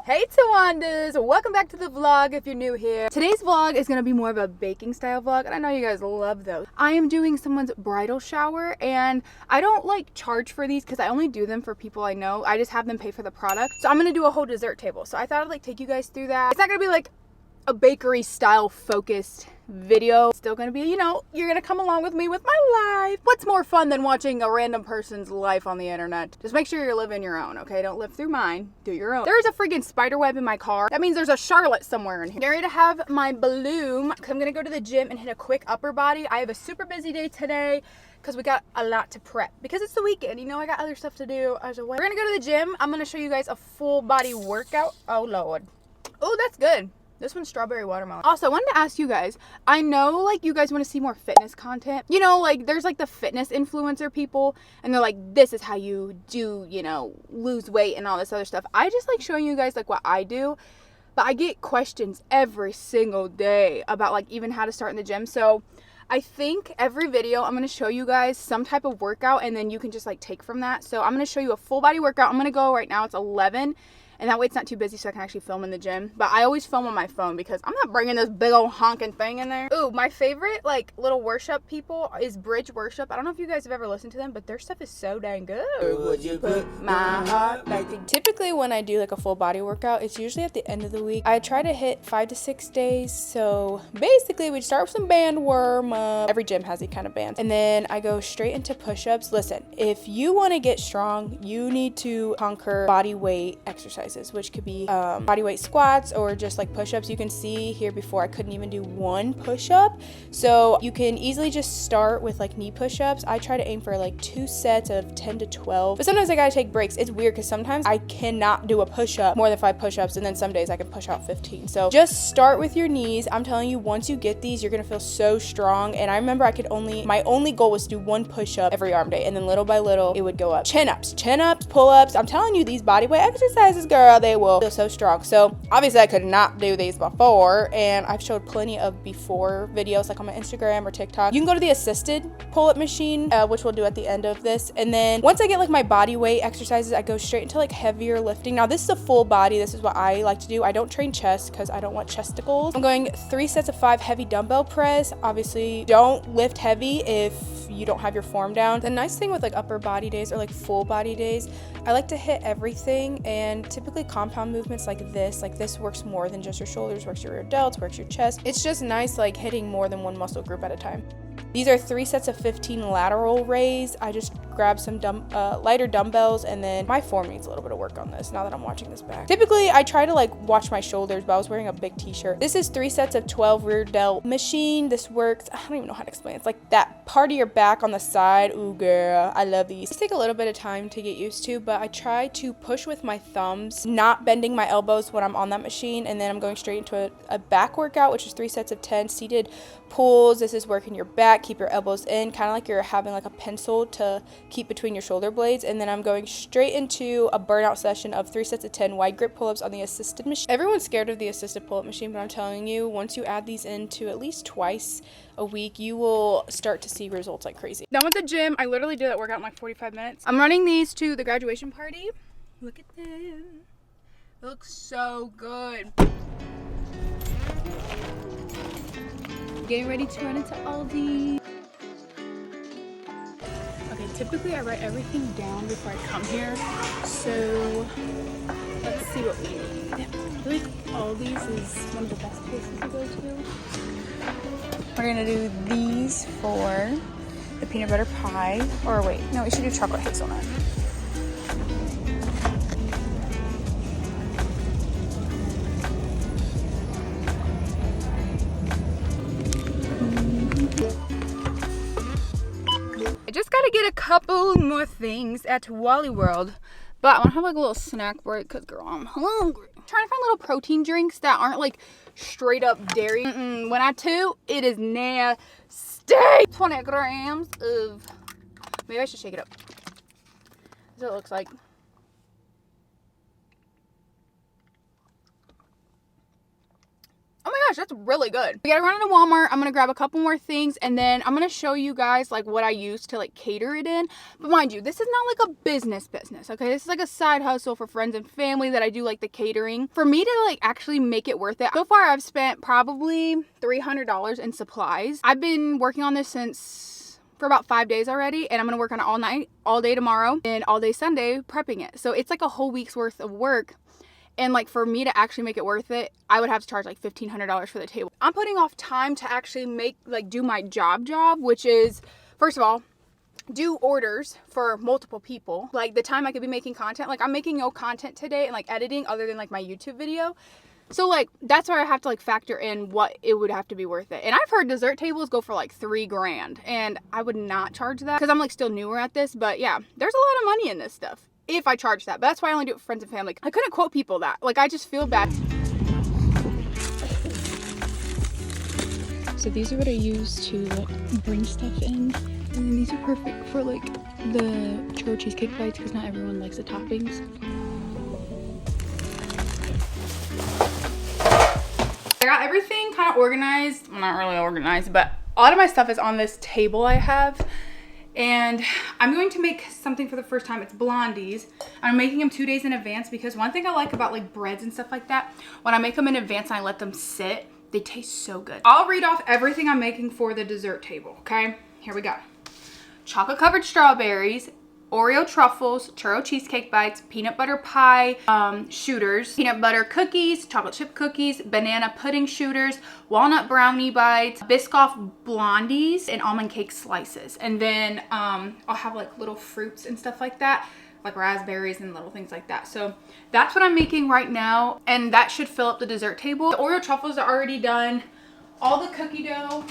Hey Tawandas, welcome back to the vlog if you're new here. Today's vlog is going to be more of a baking style vlog, and I know you guys love those. I am doing someone's bridal shower, and I don't like charge for these because I only do them for people I know. I just have them pay for the product. So I'm going to do a whole dessert table. So I thought I'd like take you guys through that. It's not going to be like a bakery style focused video. It's still gonna be, you know, you're gonna come along with me with my life. What's more fun than watching a random person's life on the internet? Just make sure you're living your own, okay? Don't live through mine, do your own. There's a freaking spider web in my car. That means there's a Charlotte somewhere in here. Getting ready to have my bloom. I'm gonna go to the gym and hit a quick upper body. I have a super busy day today because we got a lot to prep. Because it's the weekend, you know, I got other stuff to do as well. We're gonna go to the gym. I'm gonna show you guys a full body workout. Oh Lord. Oh, that's good. This one's strawberry watermelon. Also, I wanted to ask you guys, I know like you guys want to see more fitness content. You know, like there's like the fitness influencer people and they're like, this is how you do, you know, lose weight and all this other stuff. I just like showing you guys like what I do, but I get questions every single day about like even how to start in the gym. So I think every video I'm going to show you guys some type of workout and then you can just like take from that. So I'm going to show you a full body workout. I'm going to go right now. It's 11. And that way it's not too busy so I can actually film in the gym. But I always film on my phone because I'm not bringing this big old honking thing in there. Ooh, my favorite like little worship people is Bridge Worship. I don't know if you guys have ever listened to them, but their stuff is so dang good. Would you put my heart back together? Typically when I do like a full body workout, it's usually at the end of the week. I try to hit 5 to 6 days. So basically we start with some band warm up. Every gym has these kind of bands. And then I go straight into push-ups. Listen, if you want to get strong, you need to conquer body weight exercises, which could be body weight squats or just like push-ups. You can see here before I couldn't even do one push-up, so you can easily just start with like knee push-ups. I try to aim for like 2 sets of 10 to 12, but sometimes I gotta take breaks. It's weird because sometimes I cannot do a push-up more than 5 push-ups, and then some days I can push out 15. So just start with your knees. I'm telling you, once you get these, you're gonna feel so strong. And I remember my only goal was to do 1 push-up every arm day, and then little by little it would go up. Chin-ups, pull-ups. I'm telling you, these body weight exercises, girl, they will feel so strong. So obviously I could not do these before, and I've showed plenty of before videos like on my Instagram or TikTok. You can go to the assisted pull-up machine, which we'll do at the end of this. And then once I get like my body weight exercises, I go straight into like heavier lifting. Now this is a full body. This is what I like to do. I don't train chest because I don't want chesticles. I'm going 3 sets of 5 heavy dumbbell press. Obviously don't lift heavy if you don't have your form down. The nice thing with like upper body days or like full body days, I like to hit everything, and typically compound movements like this works more than just your shoulders, works your rear delts, works your chest. It's just nice like hitting more than one muscle group at a time. These are 3 sets of 15 lateral raise. I just grabbed some lighter dumbbells, and then my form needs a little bit of work on this now that I'm watching this back. Typically, I try to like watch my shoulders, but I was wearing a big t-shirt. This is 3 sets of 12 rear delt machine. This works, I don't even know how to explain it. It's like that part of your back on the side. Ooh, girl, I love these. These take a little bit of time to get used to, but I try to push with my thumbs, not bending my elbows when I'm on that machine. And then I'm going straight into a back workout, which is 3 sets of 10 seated pulls. This is working your back. Keep your elbows in, kind of like you're having like a pencil to keep between your shoulder blades. And then I'm going straight into a burnout session of 3 sets of 10 wide grip pull-ups on the assisted machine. Everyone's scared of the assisted pull-up machine, but I'm telling you, once you add these into at least twice a week, you will start to see results like crazy. Done with the gym. I literally did that workout in like 45 minutes. I'm running these to the graduation party. Look at them. It looks so good. Getting ready to run into Aldi. Okay, typically I write everything down before I come here, so let's see what we need. I feel like Aldi's is one of the best places to go to. We're gonna do these for the peanut butter pie, or wait, no, we should do chocolate hazelnut. I just gotta get a couple more things at Wally World, but I wanna have like a little snack break because girl, I'm hungry. I'm trying to find little protein drinks that aren't like straight up dairy. When I toot, it is nasty. 20 grams of, maybe I should shake it up. That's what it looks like. Oh my gosh, that's really good. We gotta run into Walmart. I'm gonna grab a couple more things and then I'm gonna show you guys like what I use to like cater it in. But mind you, this is not like a business, okay? This is like a side hustle for friends and family that I do like the catering. For me to like actually make it worth it, so far I've spent probably $300 in supplies. I've been working on this for about 5 days already, and I'm gonna work on it all night, all day tomorrow, and all day Sunday prepping it. So it's like a whole week's worth of work. And like for me to actually make it worth it, I would have to charge like $1,500 for the table. I'm putting off time to actually do my job, which is, first of all, do orders for multiple people. Like the time I could be making content, like I'm making no content today and like editing other than like my YouTube video. So like that's where I have to like factor in what it would have to be worth it. And I've heard dessert tables go for like $3 grand, and I would not charge that because I'm like still newer at this. But yeah, there's a lot of money in this stuff if I charge that. But that's why I only do it with friends and family. I couldn't quote people that. Like I just feel bad. So these are what I use to like bring stuff in. And these are perfect for like the churro cheesecake bites because not everyone likes the toppings. I got everything kind of organized. Well, not really organized, but a lot of my stuff is on this table I have. And I'm going to make something for the first time. It's blondies. I'm making them 2 days in advance because one thing I like about like breads and stuff like that, when I make them in advance and I let them sit, they taste so good. I'll read off everything I'm making for the dessert table, okay? Here we go. Chocolate covered strawberries, Oreo truffles, churro cheesecake bites, peanut butter pie shooters, peanut butter cookies, chocolate chip cookies, banana pudding shooters, walnut brownie bites, Biscoff blondies, and almond cake slices. And then I'll have like little fruits and stuff like that, like raspberries and little things like that. So that's what I'm making right now, and that should fill up the dessert table. The Oreo truffles are already done. All the cookie dough.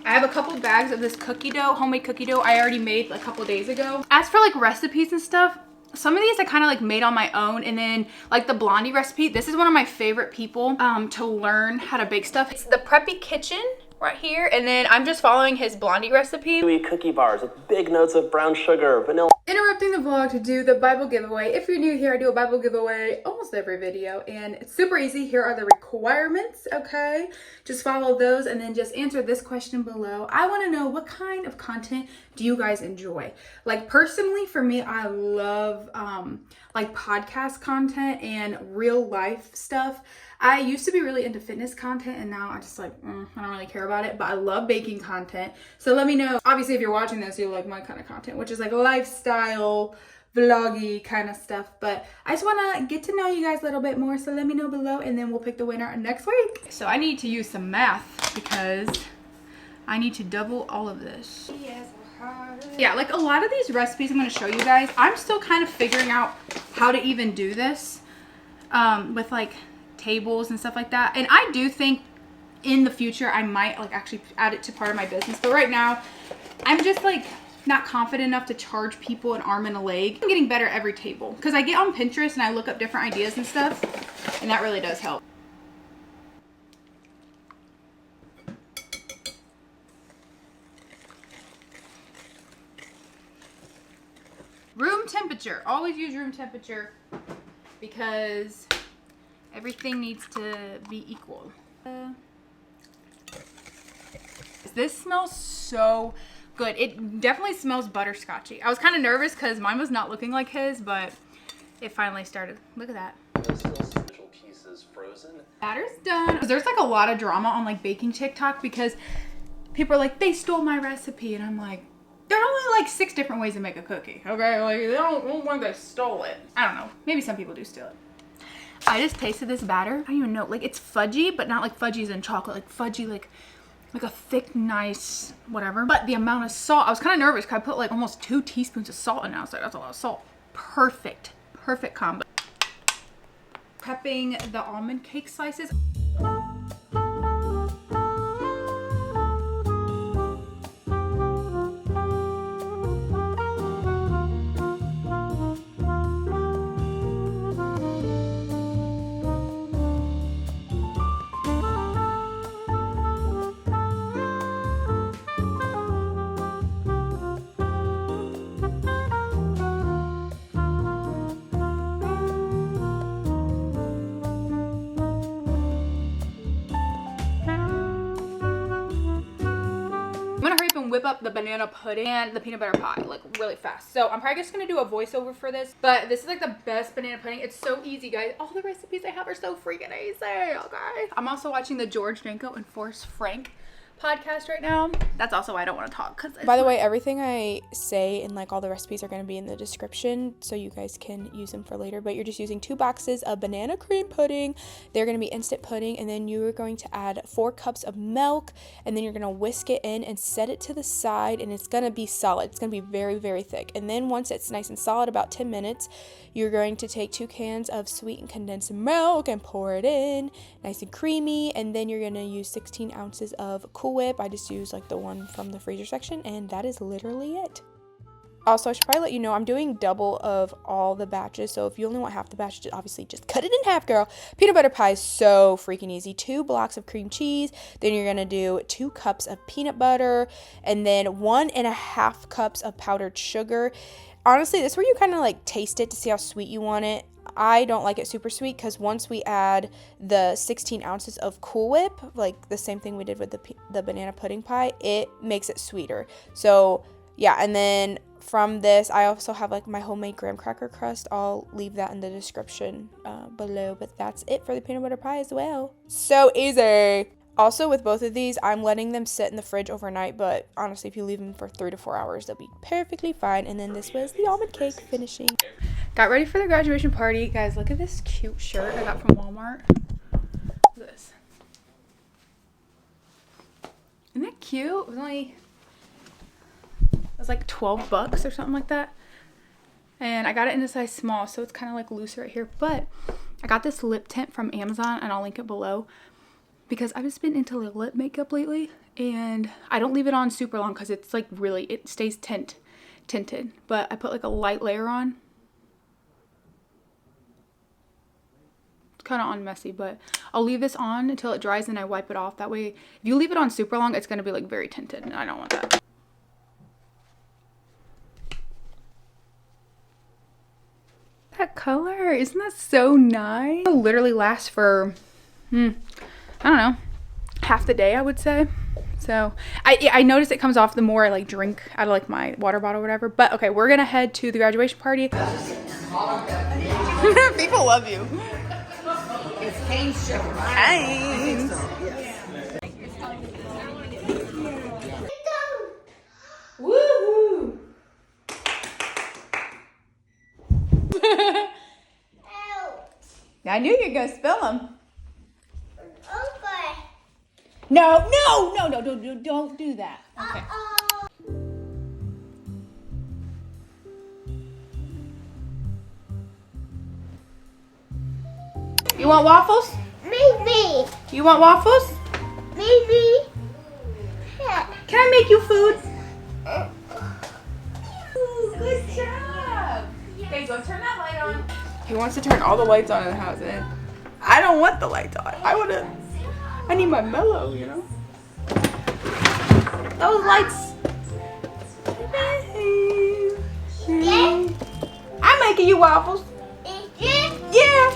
I have a couple bags of this cookie dough, homemade cookie dough I already made a couple days ago. As for like recipes and stuff, some of these I kind of like made on my own. And then like the blondie recipe, this is one of my favorite people to learn how to bake stuff. It's the Preppy Kitchen right here. And then I'm just following his blondie recipe. We eat cookie bars with big notes of brown sugar, vanilla. Interrupting the vlog to do the Bible giveaway. If you're new here, I do a Bible giveaway almost every video, and it's super easy. Here are the requirements, okay? Just follow those and then just answer this question below. I want to know, what kind of content do you guys enjoy? Like personally, for me, I love like podcast content and real life stuff. I used to be really into fitness content, and now I just like, I don't really care about it, but I love baking content. So let me know. Obviously, if you're watching this, you'll like my kind of content, which is like lifestyle, vloggy kind of stuff. But I just want to get to know you guys a little bit more. So let me know below, and then we'll pick the winner next week. So I need to use some math because I need to double all of this. Yeah, like a lot of these recipes I'm going to show you guys, I'm still kind of figuring out how to even do this with like tables and stuff like that. And I do think in the future I might like actually add it to part of my business, but right now I'm just like not confident enough to charge people an arm and a leg. I'm getting better every table because I get on Pinterest and I look up different ideas and stuff, and that really does help. Room temperature. Always use room temperature because everything needs to be equal. This smells so good. It definitely smells butterscotchy. I was kind of nervous because mine was not looking like his, but it finally started. Look at that. Pieces frozen. Batter's done. There's like a lot of drama on like baking TikTok because people are like, they stole my recipe, and I'm like, there are only like 6 different ways to make a cookie. Okay, like they don't want they stole it. I don't know. Maybe some people do steal it. I just tasted this batter. I don't even know. Like it's fudgy, but not like fudgies in chocolate. Like fudgy, like a thick, nice, whatever. But the amount of salt, I was kind of nervous because I put like almost 2 teaspoons of salt in. I was like, that's a lot of salt. Perfect, perfect combo. Prepping the almond cake slices. whip up the banana pudding and the peanut butter pie like really fast. So I'm probably just gonna do a voiceover for this, but this is like the best banana pudding. It's so easy, guys. All the recipes I have are so freaking easy. Okay. I'm also watching the George Danko and Forrest Frank podcast right now. That's also why I don't want to talk. By the way, everything I say and like all the recipes are going to be in the description, so you guys can use them for later. But you're just using 2 boxes of banana cream pudding. They're going to be instant pudding, and then you are going to add 4 cups of milk, and then you're going to whisk it in and set it to the side, and it's going to be solid. It's going to be very, very thick. And then once it's nice and solid, about 10 minutes, you're going to take 2 cans of sweetened condensed milk and pour it in, nice and creamy, and then you're going to use 16 ounces of Cool Whip. I just use like the one from the freezer section, and that is literally it. Also, I should probably let you know I'm doing double of all the batches, so if you only want half the batch, obviously just cut it in half, girl. Peanut butter pie is so freaking easy. 2 blocks of cream cheese, then you're gonna do 2 cups of peanut butter, and then 1.5 cups of powdered sugar. Honestly, this is where you kind of like taste it to see how sweet you want it. I don't like it super sweet because once we add the 16 ounces of Cool Whip, like the same thing we did with the banana pudding pie, it makes it sweeter. So yeah, and then from this, I also have like my homemade graham cracker crust. I'll leave that in the description below, but that's it for the peanut butter pie as well. So easy. Also, with both of these, I'm letting them sit in the fridge overnight, but honestly, if you leave them for 3 to 4 hours, they'll be perfectly fine. And then this was the almond cake finishing. Got ready for the graduation party. Guys, look at this cute shirt I got from Walmart. Look at this. Isn't that cute? It was like 12 bucks or something like that. And I got it in a size small, so it's kind of like loose right here. But I got this lip tint from Amazon, and I'll link it below, because I've just been into lip makeup lately, and I don't leave it on super long because it's like really, it stays tinted. But I put like a light layer on. It's kind of on messy, but I'll leave this on until it dries and I wipe it off. That way, if you leave it on super long, it's going to be like very tinted, and I don't want that. That color, isn't that so nice? It literally lasts for, I don't know, half the day, I would say. So I noticed it comes off the more I like drink out of like my water bottle or whatever. But okay, we're gonna head to the graduation party. People love you. It's cane sugar, right? Hey. Woohoo! I knew you were gonna spill them. Okay. No, don't do that. Okay. You want waffles? Maybe. You want waffles? Maybe. Can I make you food? Ooh, good job. Okay, go turn that light on. He wants to turn all the lights on in the house, and I don't want the lights on. I need my mellow, you know? Those lights. I'm making you waffles. Yeah.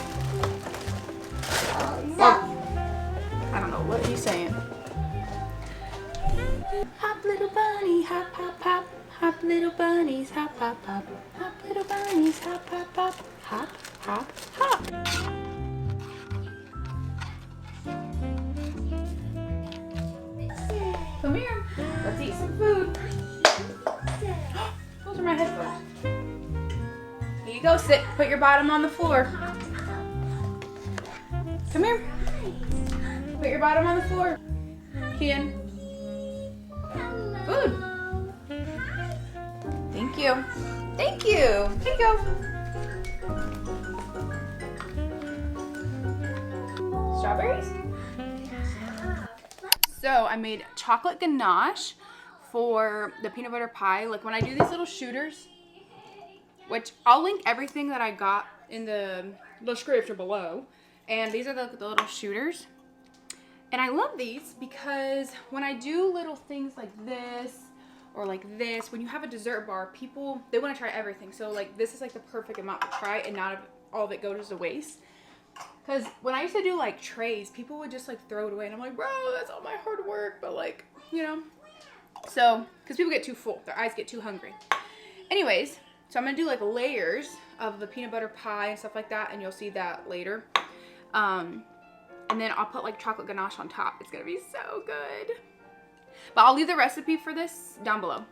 Oh, I don't know what he's saying. Hop little bunny, hop hop hop. Hop little bunnies, hop hop hop. Hop little bunnies, hop hop hop. Hop hop hop. Come here. Let's eat some food. Those are my headphones. Here you go. Sit. Put your bottom on the floor. Come here. Put your bottom on the floor. Kian. Food. Thank you. Thank you. Here you go. Strawberries? So I made chocolate ganache for the peanut butter pie. Like when I do these little shooters, which I'll link everything that I got in the description below. And these are the little shooters. And I love these because when I do little things like this or like this, when you have a dessert bar, people, they want to try everything. So like this is like the perfect amount to try and not all of it goes to waste. Because when I used to do like trays, people would just like throw it away. And I'm like, bro, that's all my hard work. But like, you know, So, because people get too full, their eyes get too hungry. Anyways, so I'm gonna do like layers of the peanut butter pie and stuff like that, and you'll see that later. And then I'll put like chocolate ganache on top. It's gonna be so good. But I'll leave the recipe for this down below.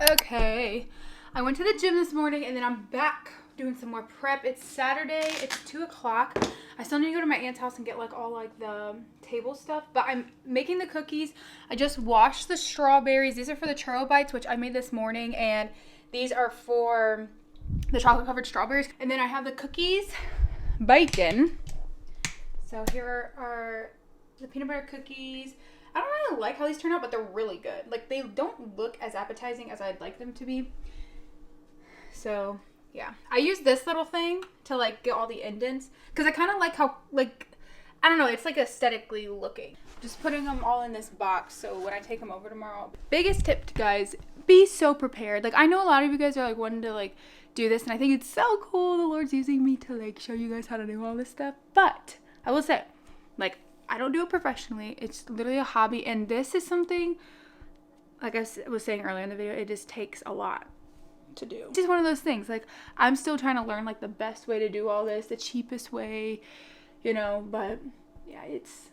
Okay, I went to the gym this morning and then I'm back doing some more prep. It's Saturday, it's 2 o'clock. I still need to go to my aunt's house and get like all like the table stuff, but I'm making the cookies. I just washed the strawberries. These are for the churro bites, which I made this morning, and these are for the chocolate covered strawberries. And then I have the cookies, bacon. So here are the peanut butter cookies. I don't really like how these turn out, but they're really good. Like, they don't look as appetizing as I'd like them to be. So, yeah. I use this little thing to, like, get all the indents. Because I kind of like how, like, I don't know, it's, like, aesthetically looking. Just putting them all in this box so when I take them over tomorrow. Biggest tip, guys, be so prepared. Like, I know a lot of you guys are, like, wanting to, like, do this. And I think it's so cool the Lord's using me to, like, show you guys how to do all this stuff. But, I will say, like, I don't do it professionally. It's literally a hobby, and this is something, like I was saying earlier in the video, it just takes a lot to do. It's just one of those things. Like, I'm still trying to learn, like, the best way to do all this, the cheapest way, you know, but yeah, it's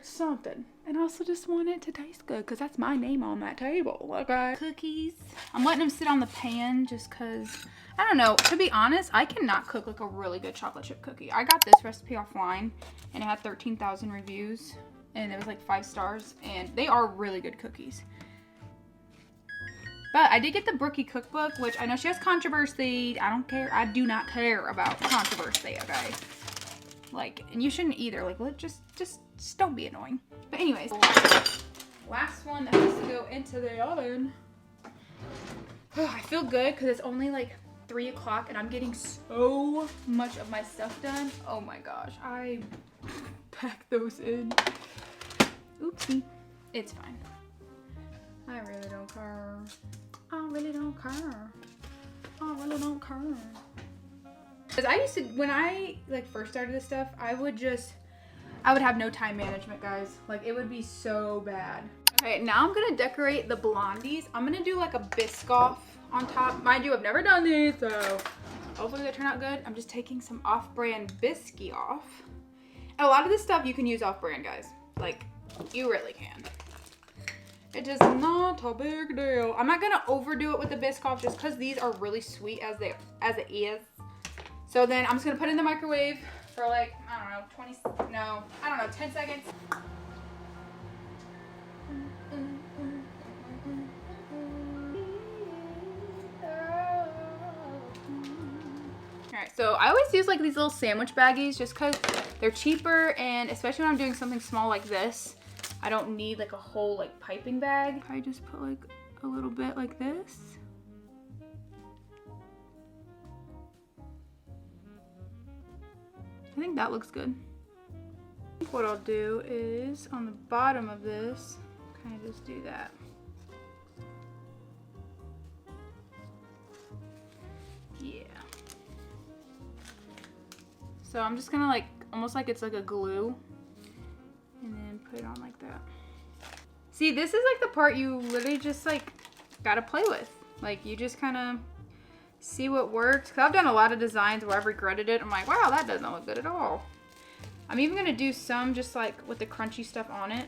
something. And I also just want it to taste good, because that's my name on that table, okay? Cookies. I'm letting them sit on the pan just because, I don't know, to be honest, I cannot cook like a really good chocolate chip cookie. I got this recipe offline, and it had 13,000 reviews, and it was like 5 stars, and they are really good cookies. But I did get the Brookie cookbook, which I know she has controversy. I don't care. I do not care about controversy, okay? Like, and you shouldn't either. Like, just don't be annoying. But anyways, last one that has to go into the oven. Oh, I feel good because it's only like 3 o'clock and I'm getting so much of my stuff done. Oh my gosh, I packed those in. Oopsie, it's fine. I really don't care. I really don't care. I really don't care. Because I used to, when I like first started this stuff, I would have no time management, guys. Like, it would be so bad. Okay, now I'm gonna decorate the blondies. I'm gonna do like a Biscoff on top. Mind you, I've never done these, so hopefully they turn out good. I'm just taking some off-brand biscuit off. And a lot of this stuff you can use off-brand, guys. Like, you really can. It is not a big deal. I'm not gonna overdo it with the Biscoff just because these are really sweet as it is. So then I'm just gonna put it in the microwave for like, I don't know, 10 seconds. Alright, so I always use like these little sandwich baggies just because they're cheaper, and especially when I'm doing something small like this, I don't need like a whole like piping bag. I just put like a little bit like this. I think that looks good. What I'll do is on the bottom of this, kind of just do that. Yeah. So I'm just gonna like, almost like it's like a glue, and then put it on like that. See, this is like the part you literally just like gotta play with. Like, you just kind of see what works. Cause I've done a lot of designs where I've regretted it. I'm like, wow, that doesn't look good at all. I'm even gonna do some just like with the crunchy stuff on it,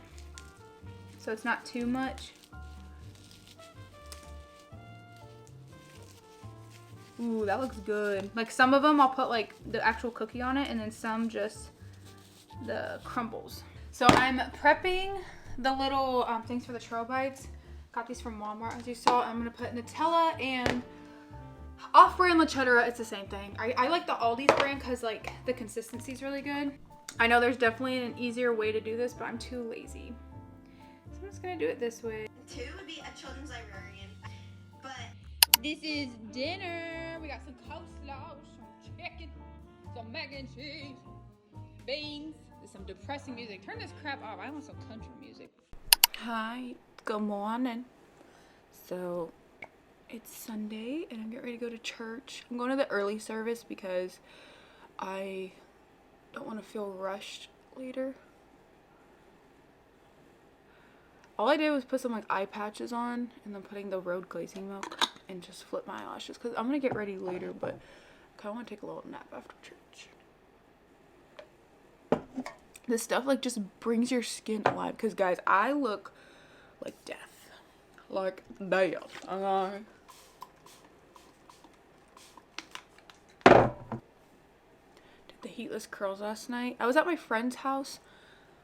so it's not too much. Ooh, that looks good. Like, some of them I'll put like the actual cookie on it, and then some just the crumbles. So I'm prepping the little things for the churro bites. Got these from Walmart, as you saw. I'm gonna put Nutella and off-brand La Cheddar. It's the same thing. I like the Aldi's brand because like the consistency is really good. I know there's definitely an easier way to do this, but I'm too lazy. So I'm just gonna do it this way. 2 would be a children's librarian, but This is dinner. We got some coleslaw, some chicken, some mac and cheese, beans, some depressing music. Turn this crap off. I want some country music. Hi, good morning. So it's Sunday and I'm getting ready to go to church. I'm going to the early service because I don't want to feel rushed later. All I did was put some like eye patches on and then putting the road glazing milk and just flip my eyelashes because I'm gonna get ready later, but I kind of want to take a little nap after church. This stuff like just brings your skin alive because guys, I look like death, like death. Did the heatless curls last night. I was at my friend's house.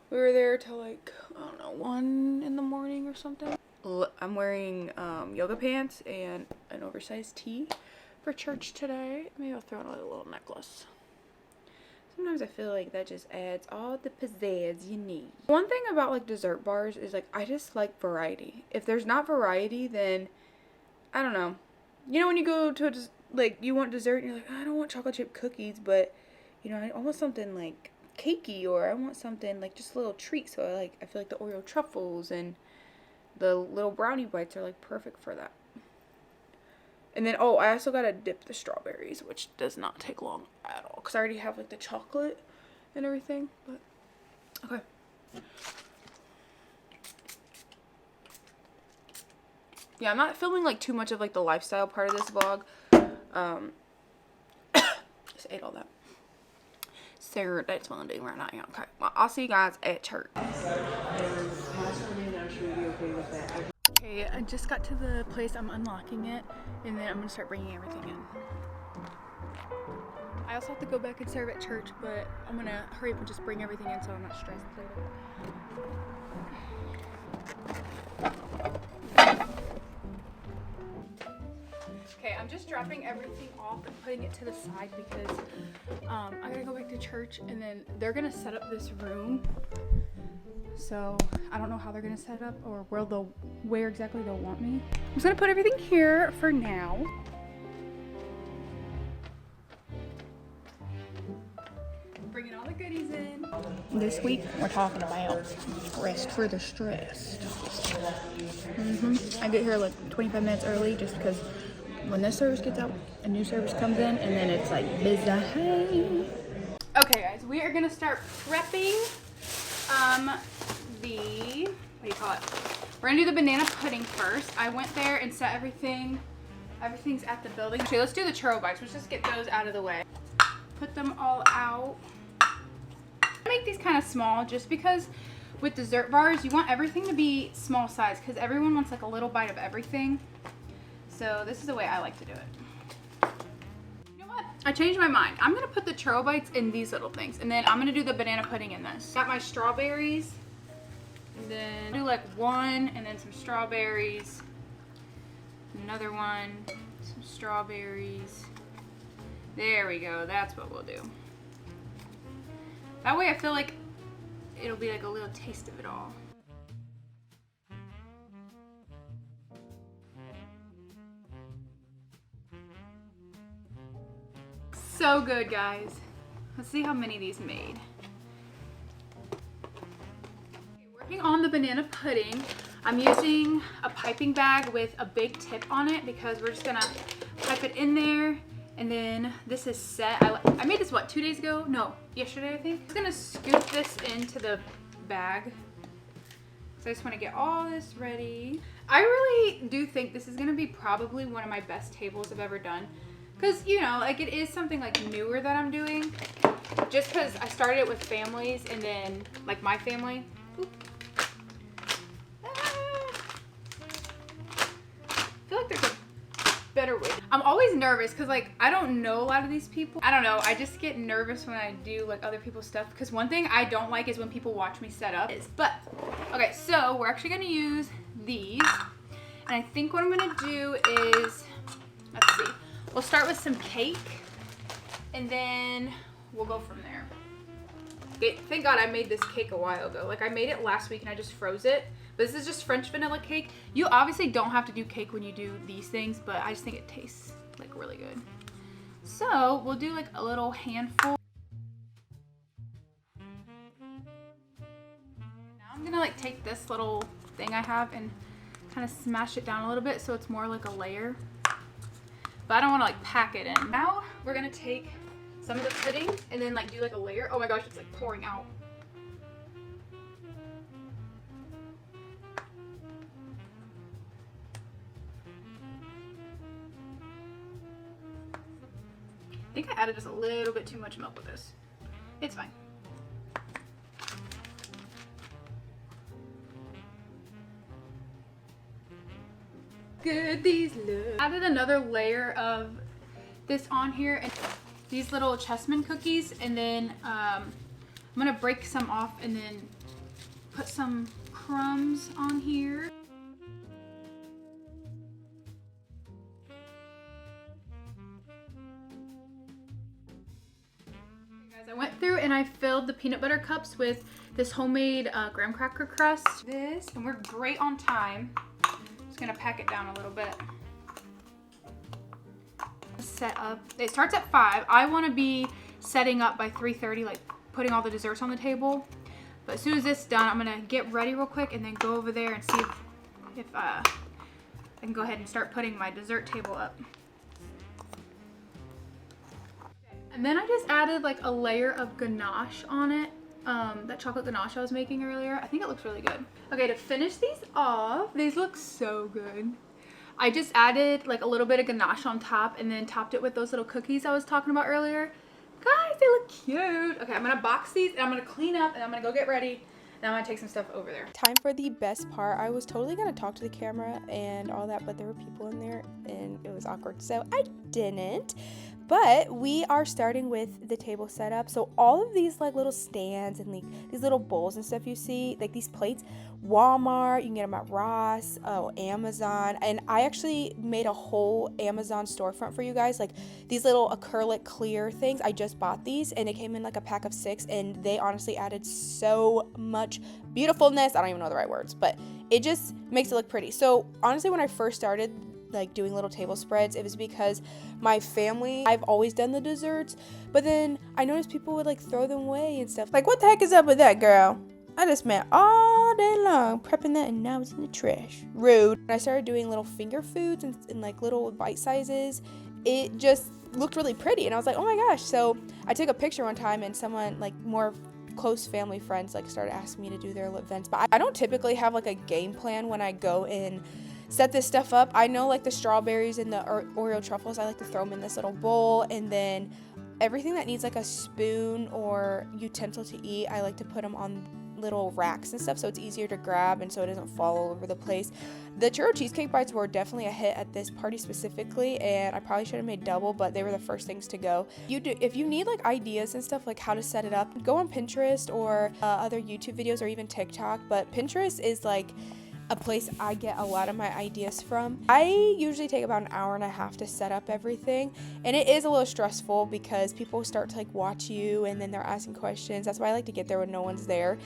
We were there till like, I don't know, 1 in the morning or something. I'm wearing yoga pants and an oversized tee for church today. Maybe I'll throw in a little necklace. Sometimes I feel like that just adds all the pizzazz you need. One thing about like dessert bars is like, I just like variety. If there's not variety, then I don't know. You know when you go to like you want dessert and you're like, I don't want chocolate chip cookies, but you know, I want something like cakey, or I want something like just a little treat. So I feel like the Oreo truffles and the little brownie bites are like perfect for that. And then oh, I also gotta dip the strawberries, which does not take long at all because I already have like the chocolate and everything. But okay. Yeah, I'm not filming like too much of like the lifestyle part of this vlog. Just ate all that. So that's what I'm doing right now. Okay, well, I'll see you guys at church. Okay, I just got to the place. I'm unlocking it, and then I'm gonna start bringing everything in. I also have to go back and serve at church, but I'm gonna hurry up and just bring everything in so I'm not stressed later. Okay, I'm just dropping everything off and putting it to the side because I gotta go back to church and then they're gonna set up this room. So I don't know how they're gonna set it up or where exactly they'll want me. I'm just gonna put everything here for now. Bringing all the goodies in. This week we're talking about rest for the stressed. I get here like 25 minutes early just because when this service gets out, a new service comes in, and then it's like busy. Okay, guys, we are gonna start prepping the, what do you call it? We're gonna do the banana pudding first. I went there and set everything. Everything's at the building. Okay, let's do the churro bites. Let's just get those out of the way. Put them all out. I make these kind of small just because with dessert bars, you want everything to be small size because everyone wants like a little bite of everything. So this is the way I like to do it. You know what? I changed my mind. I'm gonna put the churro bites in these little things, and then I'm gonna do the banana pudding in this. Got my strawberries, and then do like one, and then some strawberries, another one, some strawberries. There we go. That's what we'll do. That way, I feel like it'll be like a little taste of it all. So good, guys. Let's see how many of these made. Okay, working on the banana pudding, I'm using a piping bag with a big tip on it because we're just gonna pipe it in there, and then this is set. I made this, what, 2 days ago? No, yesterday, I think. I'm just gonna scoop this into the bag. So I just wanna get all this ready. I really do think this is gonna be probably one of my best tables I've ever done. Because, you know, like it is something like newer that I'm doing. Just because I started it with families and then like my family. I feel like there's a better way. I'm always nervous because like I don't know a lot of these people. I don't know. I just get nervous when I do like other people's stuff. Because one thing I don't like is when people watch me set up. But, okay, so we're actually going to use these. And I think what I'm going to do is, let's see. We'll start with some cake, and then we'll go from there. Thank God I made this cake a while ago. Like I made it last week and I just froze it. But this is just French vanilla cake. You obviously don't have to do cake when you do these things, but I just think it tastes like really good. So we'll do like a little handful. Now I'm gonna like take this little thing I have and kind of smash it down a little bit so it's more like a layer. But I don't want to like pack it in. Now we're gonna take some of the pudding and then like do like a layer. Oh my gosh, it's like pouring out. I think I added just a little bit too much milk with this. It's fine. Good, these look. Added another layer of this on here and these little chessman cookies, and then I'm gonna break some off and then put some crumbs on here. I went through and I filled the peanut butter cups with this homemade graham cracker crust. This, and we're great on time. Just gonna pack it down a little bit. Set up. It starts at 5. I want to be setting up by 3:30, like putting all the desserts on the table. But as soon as this is done, I'm gonna get ready real quick and then go over there and see if I can go ahead and start putting my dessert table up. And then I just added like a layer of ganache on it. That chocolate ganache I was making earlier. I think it looks really good. Okay, to finish these off, these look so good. I just added like a little bit of ganache on top and then topped it with those little cookies I was talking about earlier. Guys, they look cute. Okay, I'm gonna box these and I'm gonna clean up and I'm gonna go get ready. Now I'm gonna take some stuff over there. Time for the best part. I was totally gonna talk to the camera and all that, but there were people in there and it was awkward, so I didn't. But we are starting with the table setup. So all of these like little stands and like these little bowls and stuff you see, like these plates, Walmart, you can get them at Ross, Amazon. And I actually made a whole Amazon storefront for you guys. Like these little acrylic clear things. I just bought these and it came in like a pack of 6 and they honestly added so much beautifulness. I don't even know the right words, but it just makes it look pretty. So honestly, when I first started like doing little table spreads, it was because my family, I've always done the desserts, but then I noticed people would like throw them away and stuff. Like, what the heck is up with that, girl? I just spent all day long prepping that and now it's in the trash. Rude. When I started doing little finger foods and like little bite sizes, it just looked really pretty and I was like, oh my gosh. So I took a picture one time and someone like more close family friends like started asking me to do their events, but I don't typically have like a game plan when I go and set this stuff up. I know like the strawberries and the Oreo truffles, I like to throw them in this little bowl, and then everything that needs like a spoon or utensil to eat, I like to put them on little racks and stuff so it's easier to grab and so it doesn't fall all over the place. The churro cheesecake bites were definitely a hit at this party specifically, and I probably should have made double, but they were the first things to go. If you need like ideas and stuff like how to set it up, go on Pinterest or other YouTube videos or even TikTok, but Pinterest is like a place I get a lot of my ideas from. I usually take about an hour and a half to set up everything, and it is a little stressful because people start to like watch you and then they're asking questions. That's why I like to get there when no one's there.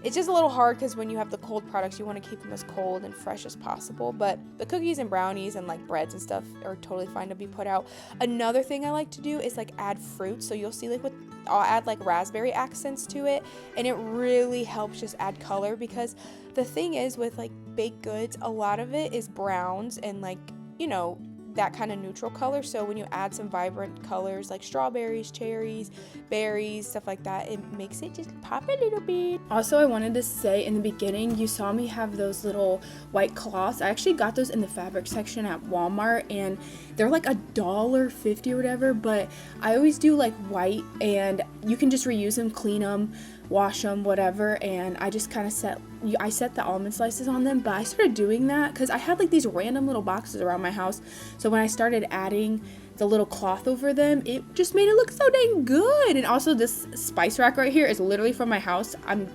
It's just a little hard because when you have the cold products, you want to keep them as cold and fresh as possible, but the cookies and brownies and like breads and stuff are totally fine to be put out. Another thing I like to do is like add fruit. So you'll see like I'll add like raspberry accents to it, and it really helps just add color, because the thing is with like baked goods, a lot of it is browns and like, you know, that kind of neutral color. So when you add some vibrant colors like strawberries, cherries, berries, stuff like that, it makes it just pop a little bit. Also, I wanted to say in the beginning, you saw me have those little white cloths. I actually got those in the fabric section at Walmart and they're like $1.50 or whatever, but I always do like white and you can just reuse them, clean them, wash them, whatever. And I just kind of set the almond slices on them, but I started doing that because I had like these random little boxes around my house. So when I started adding the little cloth over them, it just made it look so dang good. And also this spice rack right here is literally from my house. I'm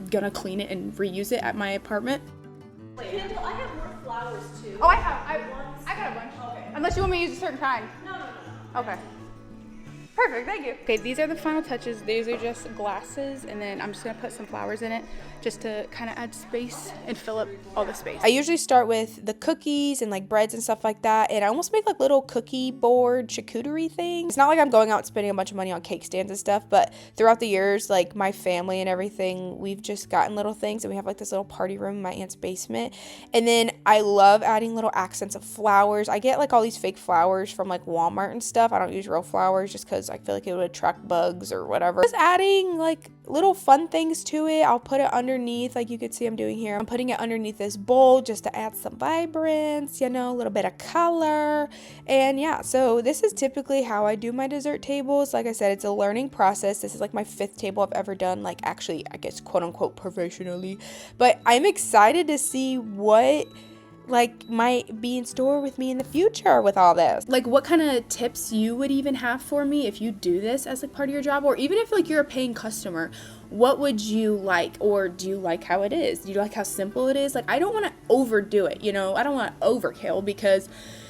gonna clean it and reuse it at my apartment. Kendall, I have more flowers too. Oh, I got a bunch. Okay. Unless you want me to use a certain kind. No. Okay. Perfect, thank you. Okay, these are the final touches. These are just glasses, and then I'm just gonna put some flowers in it just to kind of add space and fill up all the space. I usually start with the cookies and like breads and stuff like that, and I almost make like little cookie board charcuterie things. It's not like I'm going out and spending a bunch of money on cake stands and stuff, but throughout the years, like my family and everything, we've just gotten little things, and we have like this little party room in my aunt's basement. And then I love adding little accents of flowers. I get like all these fake flowers from like Walmart and stuff. I don't use real flowers just because I feel like it would attract bugs or whatever. Just adding like little fun things to it. I'll put it underneath, like you can see I'm doing here. I'm putting it underneath this bowl just to add some vibrance, you know, a little bit of color. And yeah, so this is typically how I do my dessert tables. Like I said, it's a learning process. This is like my 5th table I've ever done, like actually, I guess, quote unquote, professionally. But I'm excited to see what like might be in store with me in the future with all this. Like what kind of tips you would even have for me if you do this as like part of your job, or even if like you're a paying customer, what would you like? Or do you like how it is? Do you like how simple it is? Like I don't want to overdo it, you know, I don't want to overkill because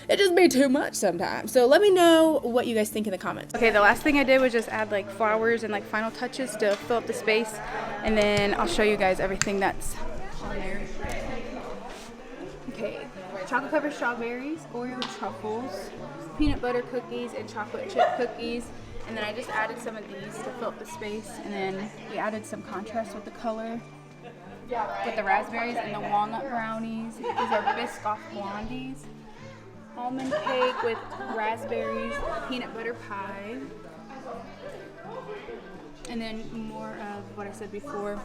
it just be too much sometimes. So let me know what you guys think in the comments. Okay, the last thing I did was just add like flowers and like final touches to fill up the space, and then I'll show you guys everything that's on there. Okay, chocolate covered strawberries, Oreo truffles, peanut butter cookies, and chocolate chip cookies. And then I just added some of these to fill up the space. And then we added some contrast with the color with the raspberries and the walnut brownies. These are Biscoff blondies. Almond cake with raspberries, peanut butter pie. And then more of what I said before.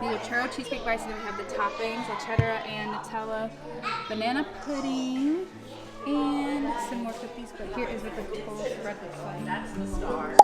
These are churro cheesecake bites, and then we have the toppings, the cheddar and Nutella, banana pudding, and some more cookies. But here is what the total spread looks like. That's the star.